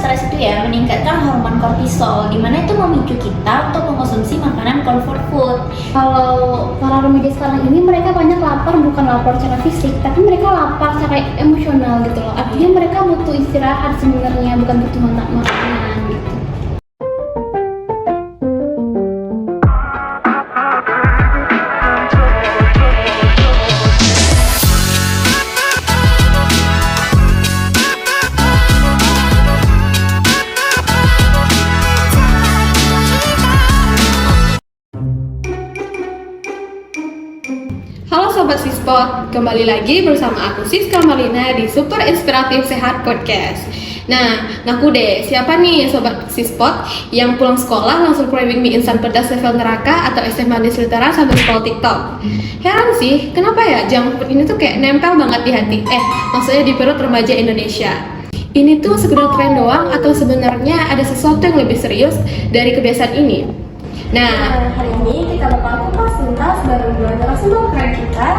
stres itu ya meningkatkan hormon kortisol, di mana itu memicu kita untuk mengkonsumsi makanan comfort food. Kalau para remaja sekarang ini mereka banyak lapar, bukan lapar secara fisik, tapi mereka lapar secara emosional gitu loh. Artinya mereka butuh istirahat sebenarnya, bukan butuh makanan gitu. Halo Sobat Sispot, kembali lagi bersama aku Siska Marlina di Super Inspiratif Sehat Podcast. Nah, ngaku deh, siapa nih Sobat Sispot yang pulang sekolah langsung craving mie instan pedas level neraka atau es teh manis literan sambil scroll TikTok? Heran sih, kenapa ya junk food ini tuh kayak nempel banget di hati, maksudnya di perut remaja Indonesia. Ini tuh sekedar tren doang atau sebenarnya ada sesuatu yang lebih serius dari kebiasaan ini? Nah, hari ini kita bakal kupas tuntas bareng dua narasumber keren kita.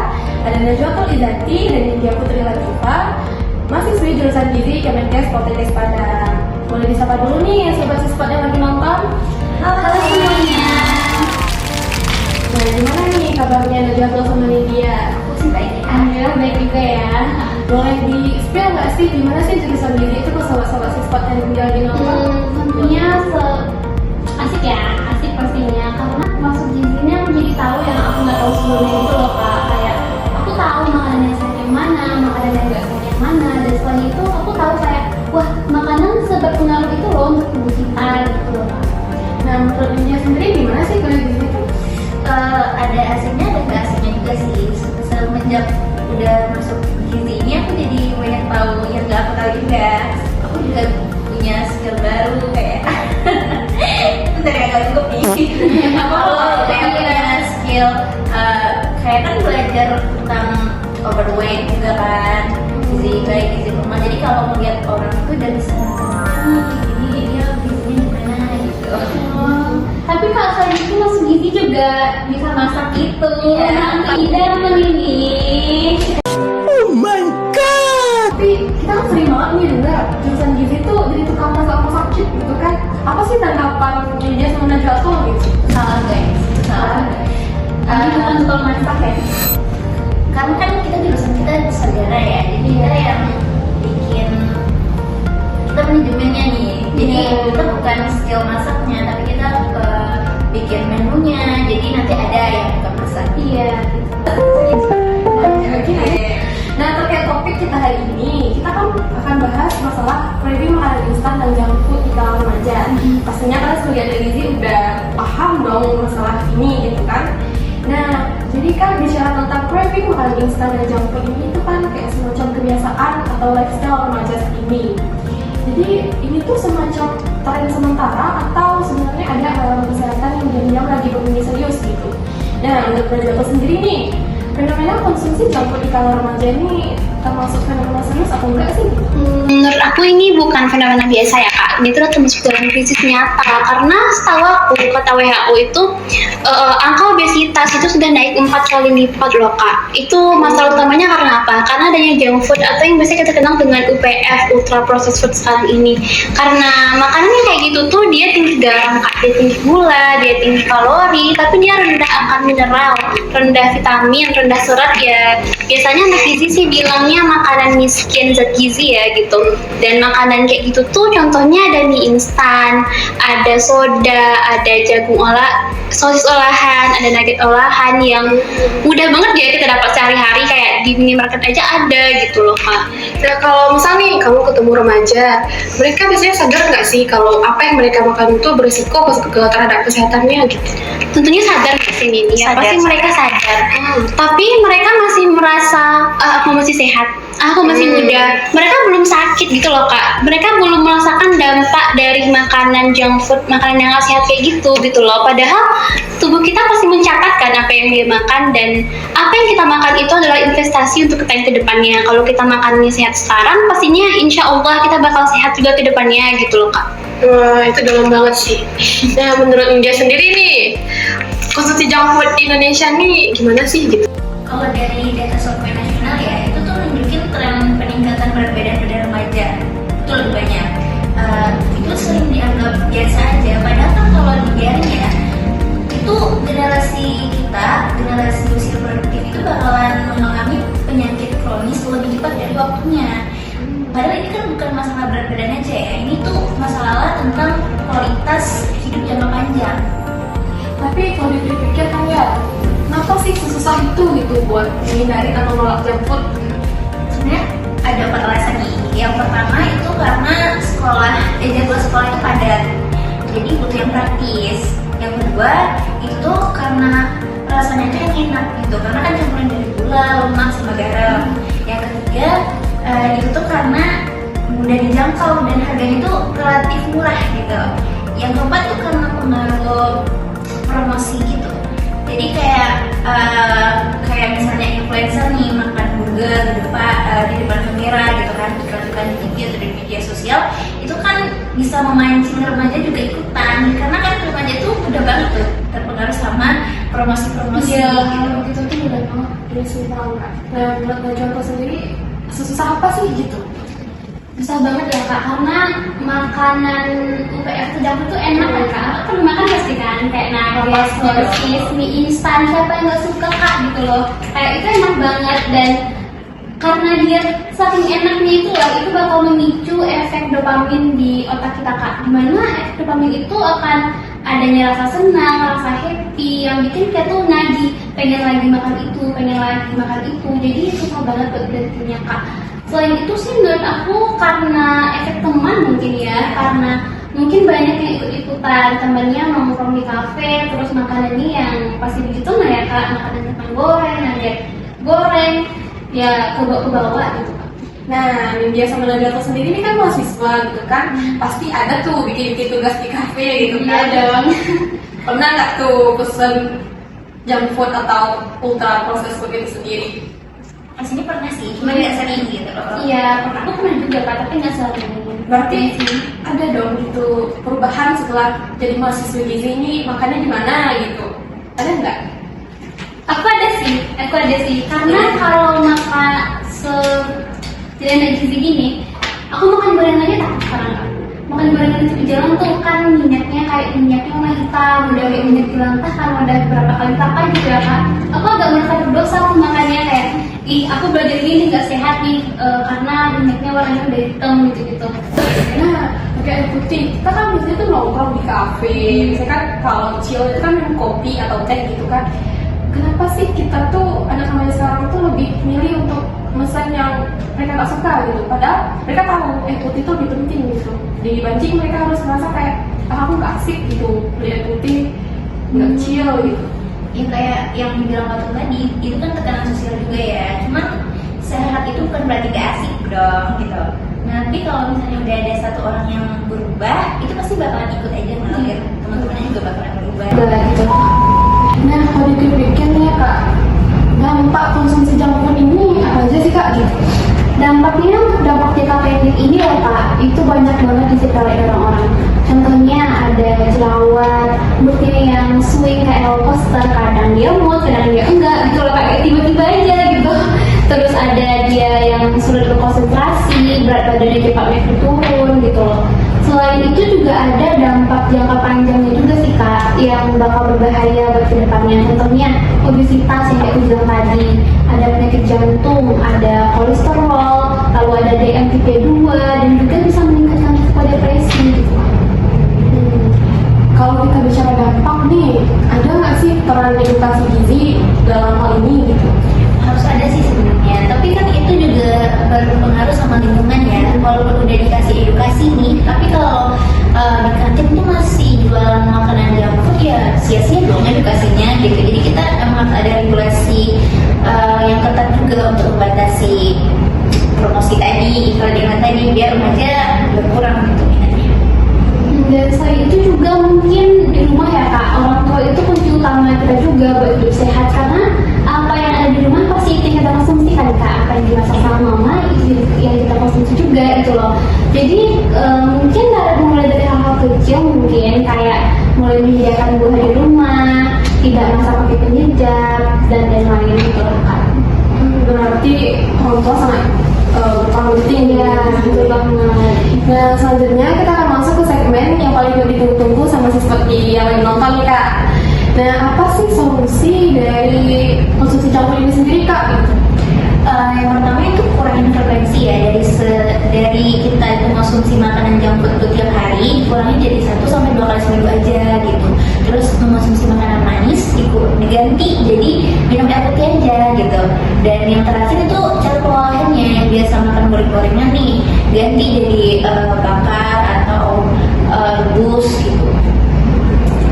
Ada Najwa Tulizanti dan India Putri Latifa, mahasiswi jurusan Gizi Kemenkes Poltekkes Padang. Boleh disapa dulu nih Sobat Sispot yang lagi nonton. Halo semuanya. Nah, gimana nih kabarnya Najwa sama India? Aku sih baik ya. Alhamdulillah baik juga ya. Boleh di-spill nggak sih gimana sih jurusan Gizi itu ke Sobat Sispot yang lagi nonton? Tentunya asik ya, asik pastinya karena masuk gizinya menjadi tahu yang aku nggak tahu sebelumnya gitu loh Kak. Kayak aku tahu makanan yang sehat yang mana, makanan yang nggak sehat yang mana, dan setelah itu aku tahu kayak wah makanan seberpengaruh itu loh untuk tubuh kita gitu loh Kak. Nah, menurut India sendiri gimana sih kalau gizi itu? Ada asiknya ada nggak asiknya juga sih. Semenjak udah masuk gizi ini aku jadi banyak tahu yang nggak aku tahu juga. Aku juga punya skill baru kayak dari agak cukup nih. Aku kayak punya skill kayak kan belajar tentang overweight juga kan, gizi baik, gizi normal. Jadi kalau melihat orang itu udah bisa jadi dia gizinya gimana gitu. Tapi kalau saya itu masuk gizi juga bisa masak gitu. Iya. Nanti Ida yang memilih. Tapi kita kan sering banget nih dengar jurusan gizi tuh jadi tukang masak chip gitu kan. Apa sih tanggapan India sama Najwa tuh gitu? Salah guys, salah. Ini bukan tukang masak ya. Karena kan kita jurusan kita sarjana ya, jadi kita yang bikin, kita manajemennya nih. Jadi kita bukan skill masaknya, tapi kita bikin menunya. Jadi nanti ada yang bukan masak. Iya. Nah, terkait topik kita hari ini, kita kan akan bahas masalah craving makanan instan dan junk food di kalangan remaja. Pastinya kalian sebagai ahli gizi udah paham dong masalah ini gitu kan. Nah, jadi kan bicara tentang craving makanan instan dan junk food ini itu kan kayak semacam kebiasaan atau lifestyle remaja saat ini. Jadi ini tuh semacam tren sementara atau sebenarnya ada hal kesehatan yang diam-diam lagi berubah serius gitu. Nah, untuk Najwa sendiri nih, fenomena konsumsi junk food di kalangan remaja ini termasuk fenomena serius atau enggak sih? Menurut aku ini bukan fenomena biasa ya Kak. Ini tuh termasuk dalam krisis nyata karena setahu aku kata WHO itu angka obesitas itu sudah naik 4 kali lipat loh Kak. Itu masalah utamanya karena apa? Karena adanya junk food atau yang biasa kita kenal dengan UPF, ultra processed food sekarang ini. Karena makanannya kayak gitu tuh dia tinggi garam Kak, dia tinggi gula, dia tinggi kalori, tapi dia rendah akan mineral, rendah vitamin, rendah serat ya. Biasanya anak gizi sih bilangnya makanan miskin zat gizi ya gitu. Dan makanan kayak gitu tuh contohnya ada mie instan, ada soda, ada jagung sosis olahan, ada nugget olahan yang mudah banget ya kita dapat sehari-hari kayak di minimarket aja ada gitu loh Kak. Nah, kalau misal nih kamu ketemu remaja, mereka biasanya sadar nggak sih kalau apa yang mereka makan itu berisiko terhadap kesehatannya gitu? Tentunya sadar nggak sih Nini? Ya, pasti mereka sadar. Tapi mereka masih merasa aku masih sehat, aku masih muda. Mereka belum sakit gitu loh Kak. Mereka belum merasakan dampak dari makanan junk food, makanan yang nggak sehat kayak gitu loh. Padahal tubuh kita pasti mencatatkan apa yang dia makan, dan apa yang kita makan itu adalah investasi untuk kita yang kedepannya. Kalau kita makannya sehat sekarang, pastinya insya Allah kita bakal sehat juga kedepannya gitu loh Kak. Wah, itu dalam banget sih. Nah, menurut India sendiri nih, konsumsi junk food di Indonesia nih gimana sih gitu? Kalau dari data survei nasional ya, itu tuh nunjukin tren peningkatan berat badan pada remaja itu lebih banyak. menghindari atau menolak junk food? Sebenarnya ada 4 alasan nih. Yang pertama itu karena jadwal sekolah itu padat, jadi butuh yang praktis. Yang kedua itu karena rasanya itu yang enak gitu, karena kan campuran dari gula, lemak, sama garam. Yang ketiga itu tuh karena mudah dijangkau dan harganya itu relatif murah gitu. Yang keempat tuh karena pengaruh promosi gitu. Jadi kayak misalnya influencer nih makan burger di depan kamera gitu kan, iklan di TV atau di media sosial, itu kan bisa memancing remaja juga ikutan, karena kan remaja tuh mudah banget tuh terpengaruh sama promosi-promosi Iya, gitu. gitu tuh mudah banget dari semua orang. Nah, buat Najwa sendiri susah apa sih gitu? Susah banget ya kak, karena makanan UPF Tejampu tuh enak kan kak. Aku pernah makan pasti kan, kayak nuggets, sosis, mie instan, siapa yang gak suka kak gitu loh. Kayak itu enak banget, dan karena dia saking enaknya itu loh, itu bakal memicu efek dopamin di otak kita kak. Dimana efek dopamin itu akan adanya rasa senang, rasa happy, yang bikin kita tuh nagih, pengen lagi makan itu, pengen lagi makan itu. Jadi susah banget buat berhentinya kak. Selain itu sih menurut aku karena efek teman mungkin ya, karena mungkin banyak yang ikut-ikutan temannya nongkrong di kafe, terus makanannya yang pasti begitu nah ya kak, makanan kentang goreng, nugget goreng, ya kebawa gitu kak. Nah, Nindya sama Najwa sendiri ini kan mahasiswa gitu kan, pasti ada tuh bikin tugas di kafe gitu kan. Iya dong. Pernah nggak tuh pesen junk food atau ultra processed food itu sendiri? Aslinya pernah sih, cuma nggak sering gitu loh. Iya, aku pernah juga kak, tapi nggak selalu. Berarti ada dong gitu perubahan setelah jadi mahasiswa gizi ini, makannya gimana gitu? Ada nggak? Aku ada sih, karena kalau makan tidak ada gizi gini, aku makan gorengan aja tak sekarang kak. Makan gorengan di jalan tuh kan minyaknya warna hitam, udah kayak minyak jelantah kan udah berapa kali pakai gitu ya kak. Aku agak merasa berdosa tuh makannya kayak, aku belajar gini nggak sehat nih karena minyaknya warnanya udah hitam gitu. Nah, pakai air putih. Kita kan biasanya tuh nongkrong di kafe. Biasanya kan kalau chill itu kan minum kopi atau teh gitu kan. Kenapa sih kita tuh anak remaja sekarang tuh lebih milih untuk pesan yang mereka tak suka gitu? Padahal mereka tahu air putih itu lebih penting gitu. Dibanting mereka harus merasa kayak aku nggak asik gitu beli air putih, nggak chill gitu. Yang kayak yang dibilang Fatul tadi, itu kan tekanan sosial juga ya. Cuman sehat itu bukan berarti gak asik dong gitu. Nanti kalau misalnya udah ada satu orang yang berubah, itu pasti bakalan ikut aja ngalir. Teman-temannya juga bakalan berubah. Gitu. Nah, kalau dipikir ya kak, dampak konsumsi junk food ini apa aja sih kak gitu? Dampaknya untuk dampak jangka pendek ini loh Pak, itu banyak banget disepelekan orang-orang. Contohnya ada jerawat, moodnya yang swing kayak roller coaster, kadang dia mood, kadang dia enggak gitu loh, kayak tiba-tiba aja gitu. Terus ada dia yang sulit berkonsentrasi, berat badannya cepat naik turun gitu loh. Selain itu juga ada dampak jangka panjangnya juga sih Kak, yang bakal berbahaya buat kedepannya. Contohnya obesitas yang kayak aku bilang tadi, ada penyakit jantung, ada kolesterol, lalu ada DM tipe 2, dan juga bisa meningkatkan risiko depresi gitu. Kalau kita bicara dampak nih, ada nggak sih peran edukasi gizi dalam hal ini gitu? Harus ada sih sebenarnya, tapi kan itu juga berpengaruh sama lingkungan ya. Walaupun udah dikasih edukasi nih, tapi kalau di kantin tuh masih jualan makanan junk food ya sia-sia dong edukasinya gitu. Jadi kita emang harus ada regulasi yang ketat juga untuk membatasi promosi tadi, iklan tadi, biar remaja berkurang gitu minatnya. Dan selain itu juga mungkin di rumah ya Kak, orang tua itu kunci utama kita juga buat hidup sehat, karena apa yang ada di rumah pasti itu yang kita konsumsi kan Kak, apa yang dimasak sama mama itu yang kita konsumsi juga gitu loh. Jadi mungkin mulai dari hal-hal kecil, mungkin kayak mulai menyediakan buah di rumah, tidak masak pakai penyedap dan lain-lain gitu loh Kak. Berarti orang tua sangat berperan penting Ya, betul banget. Nah, selanjutnya kita akan masuk ke segmen yang paling ditunggu-tunggu sama seperti yang lagi nonton nih kak. Nah, apa sih solusi dari konsumsi junk food ini sendiri kak? Yang pertama itu kurangin frekuensi ya, dari kita itu konsumsi makanan junk food itu tiap hari, kurangin jadi 1 sampai 2 kali seminggu aja gitu. Terus mengonsumsi makanan manis diganti jadi minum air putih aja gitu. Dan yang terakhir itu cara pengolahannya, yang biasa makan goreng-gorengan nih ganti jadi bakar atau rebus gitu.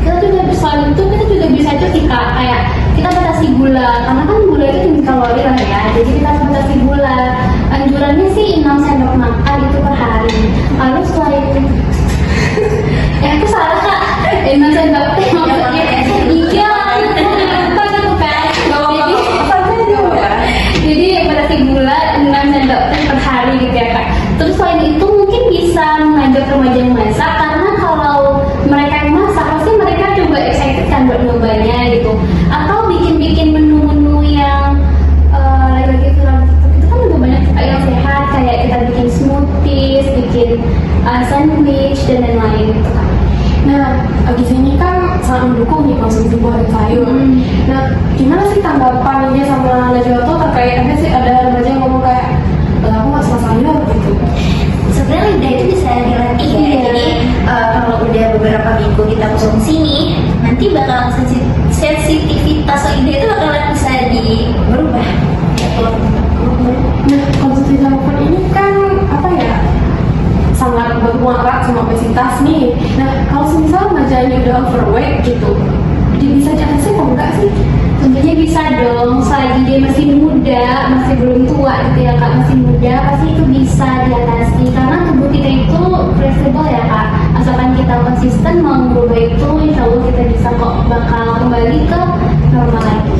Kita juga selain itu kita juga bisa tuh kayak kita batasi gula, karena kan gula itu tinggi kalori lah ya, jadi kita harus batasi gula. Anjurannya sih 6 sendok makan itu per hari. Lalu selain aku salah kak, 6 sendok teh maksudnya iya lupa gitu kan. Jadi batasi gula 6 sendok teh per hari gitu ya kak. Terus selain itu mungkin bisa mengajak remaja yang masak, karena kalau mereka yang masak pasti mereka juga excited kan buat nyobanya gitu. Atau bikin menu-menu yang lagi-lagi viral itu kan juga banyak yang sehat, kayak kita bikin smoothies, bikin sandwich dan lain-lain gitu kan. Nah, gizi ini kan sangat mendukung nih konsumsi buah dan sayur. Nah, gimana sih tanggapan ini sama Najwa tuh terkait ada remaja yang ngomong kayak aku nggak suka sayur gitu. Sebenarnya lidah itu bisa dilatih ya. Iya. Jadi kalau udah beberapa minggu kita konsumsi nih, nanti bakal sensitivitas lidah itu bakalan bisa berubah. Nah, konsumsi junk food ini kan apa ya, sangat berhubungan erat sama obesitas nih. Nah, kalau misal remaja udah overweight gitu, dia bisa diatasi atau enggak sih? Tentunya bisa dong, selagi dia masih muda, masih belum tua gitu ya kak, masih muda, pasti itu bisa diatasi. Karena tubuh kita itu fleksibel ya kak, asalkan kita konsisten mau berubah itu, insya Allah kita bisa kok bakal kembali ke normal lagi.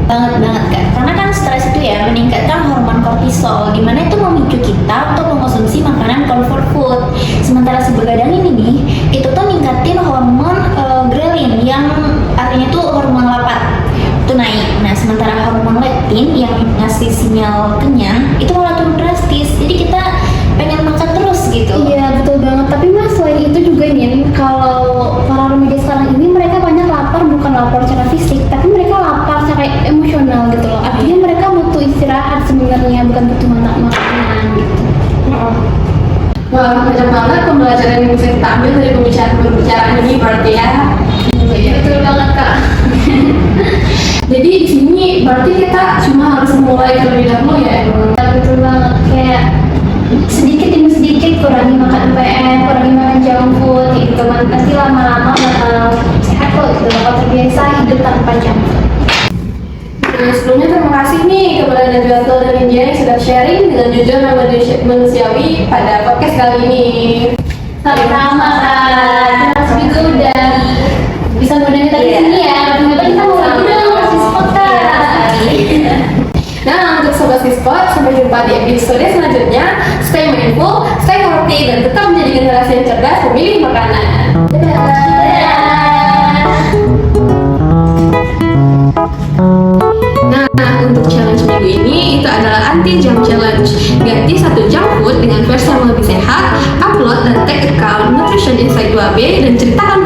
Banget kak, karena kan stres itu ya meningkatkan hormon kortisol, dimana itu memicu kita untuk mengkonsumsi makanan comfort food. Sementara si begadang ini nih, itu tuh ningkatin hormon ghrelin, yang artinya tuh hormon lapar itu naik. Nah sementara hormon leptin yang ngasih sinyal kenyang itu malah turun drastis, jadi kita pengen makan terus gitu. Iya betul banget, tapi mas selain itu juga nih, kalau para remaja sekarang ini mereka banyak lapar, bukan lapar secara fisik, tapi mereka lapar secara emosional gitu loh. Artinya mereka butuh istirahat sebenarnya, bukan butuh makanan gitu. Wah, banyak banget pembelajaran yang bisa kita ambil dari pembicaraan ini berarti ya. Iya betul banget kak. Jadi di sini berarti kita cuma harus mulai terlebih dahulu ya. Betul banget, kayak sedikit demi sedikit kurangi makan PN, kurangi makan junk food gitu kan, pasti lama-lama bakal sehat kok gitu, bakal terbiasa hidup tanpa junk food. Nah, sebelumnya terima kasih nih kepada Najwa dan India yang sudah sharing dengan jujur dan manusiawi pada podcast kali ini. Sama-sama kak, terima kasih juga udah bisa ngundang kita di sini ya. Ternyata kita mau lagi dong kasih spot kak. Nah, untuk Sobat Sispot, sampai jumpa di episode selanjutnya. Stay mindful, stay healthy, dan tetap menjadi generasi yang cerdas memilih makanan. Dadah. Nah, untuk challenge minggu ini itu adalah anti junk challenge. Ganti satu junk food dengan versi yang lebih sehat, upload dan tag account Nutrition Insight 2B dan ceritakan